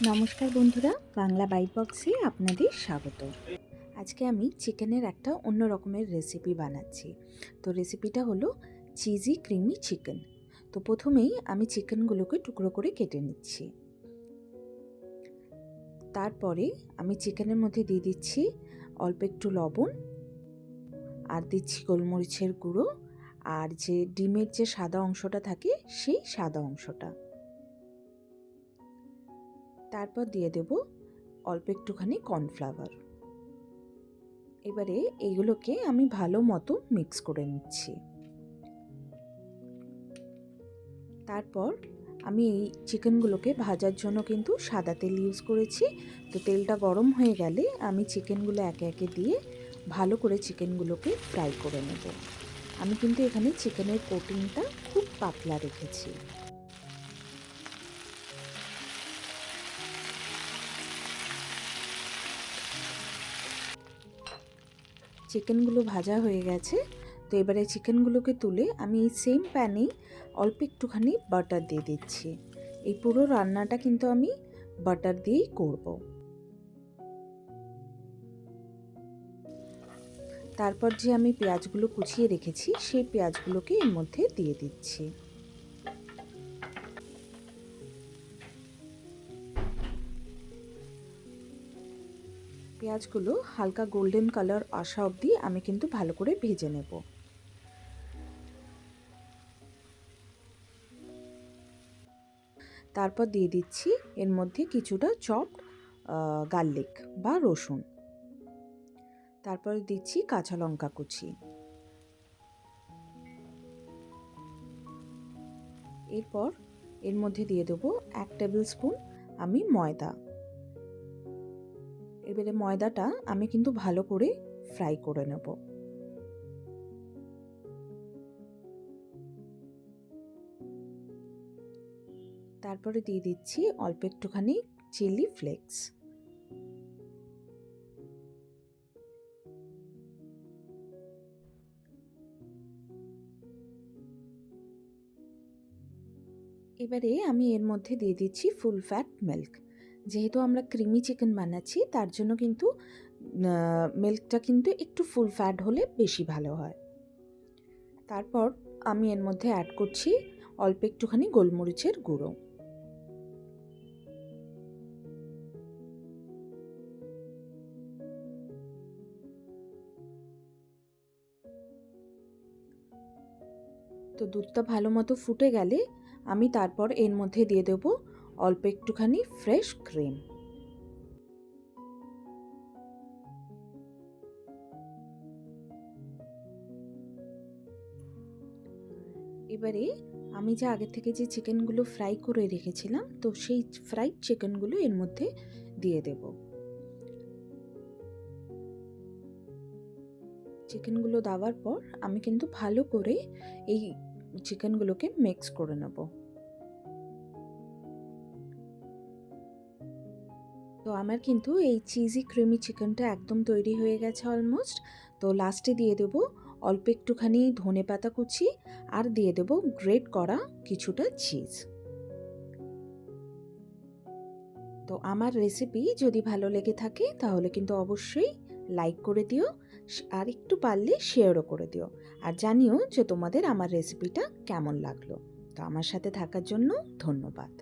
নমস্কার বন্ধুরা, বাংলা বাইট বক্সে আপনাদের স্বাগত। আজকে আমি চিকেনের একটা অন্য রকমের রেসিপি বানাচ্ছি। তো রেসিপিটা হলো চিজি ক্রিমি চিকেন। তো প্রথমেই আমি চিকেনগুলোকে টুকরো করে কেটে নিচ্ছি। তারপরে আমি চিকেনের মধ্যে দিয়ে দিচ্ছি অল্প একটু লবণ, আর দিচ্ছি গোলমরিচের গুঁড়ো, আর যে ডিমের যে সাদা অংশটা থাকে সেই সাদা অংশটা। তারপর দিয়ে দেব অল্প একটুখানি কর্নফ্লাওয়ার। এবারে এইগুলোকে আমি ভালো মতো মিক্স করে নিচ্ছি। তারপর আমি এই চিকেনগুলোকে ভাজার জন্য কিন্তু সাদা তেল ইউজ করেছি। তো তেলটা গরম হয়ে গেলে আমি চিকেনগুলো একে একে দিয়ে ভালো করে চিকেনগুলোকে ফ্রাই করে নেব। আমি কিন্তু এখানে চিকেনের কোটিংটা খুব পাতলা রেখেছি। চিকেনগুলো ভাজা হয়ে গেছে। তো এবারে চিকেনগুলোকে তুলে আমি এই সেম প্যানেই অল্প একটুখানি বাটার দিয়ে দিচ্ছি। এই পুরো রান্নাটা কিন্তু আমি বাটার দিয়েই করব। তারপর যে আমি পেঁয়াজগুলো কুচিয়ে রেখেছি সেই পেঁয়াজগুলোকে এর মধ্যে দিয়ে দিচ্ছি। পেঁয়াজগুলো হালকা গোল্ডেন কালার আসা অবধি আমি কিন্তু ভালো করে ভেজে নেব। তারপর দিয়ে দিচ্ছি এর মধ্যে কিছুটা চপড গার্লিক বা রসুন। তারপরে দিচ্ছি কাঁচা লঙ্কা কুচি। এরপর এর মধ্যে দিয়ে দেবো 1 টেবিল স্পুন আমি ময়দা। এবারে ময়দাটা আমি কিন্তু ভালো করে ফ্রাই করে নেব। তারপরে দিয়ে দিচ্ছি অল্প একটুখানি চিলি ফ্লেক্স। এবারে আমি এর মধ্যে দিয়ে দিচ্ছি ফুল ফ্যাট মিল্ক। যেহেতু আমরা ক্রিমি চিকেন বানাচ্ছি তার জন্য কিন্তু মিল্কটা কিন্তু একটু ফুল ফ্যাট হলে বেশি ভালো হয়। তারপর আমি এর মধ্যে অ্যাড করছি অল্প একটুখানি গোলমরিচের গুঁড়ো। তো দুধটা ভালো মতো ফুটে গেলে আমি তারপর এর মধ্যে দিয়ে দেব অল্প একটুখানি ফ্রেশ ক্রিম। এবারে আমি যে আগে থেকে যে চিকেনগুলো ফ্রাই করে রেখেছিলাম তো সেই ফ্রাইড চিকেনগুলো এর মধ্যে দিয়ে দেব। চিকেনগুলো দেওয়ার পর আমি কিন্তু ভালো করে এই চিকেনগুলোকে মিক্স করে নেব। তো আমার কিন্তু এই চিজি ক্রিমি চিকেনটা একদম তৈরি হয়ে গেছে অলমোস্ট। তো লাস্টে দিয়ে দেব অল্প একটুখানি ধনেপাতা কুচি, আর দিয়ে দেব গ্রেট করা কিছুটা চিজ। তো আমার রেসিপি যদি ভালো লেগে থাকে তাহলে কিন্তু অবশ্যই লাইক করে দিও, আর একটু পারলে শেয়ারও করে দিও, আর জানিও যে তোমাদের আমার রেসিপিটা কেমন লাগলো। তো আমার সাথে থাকার জন্য ধন্যবাদ।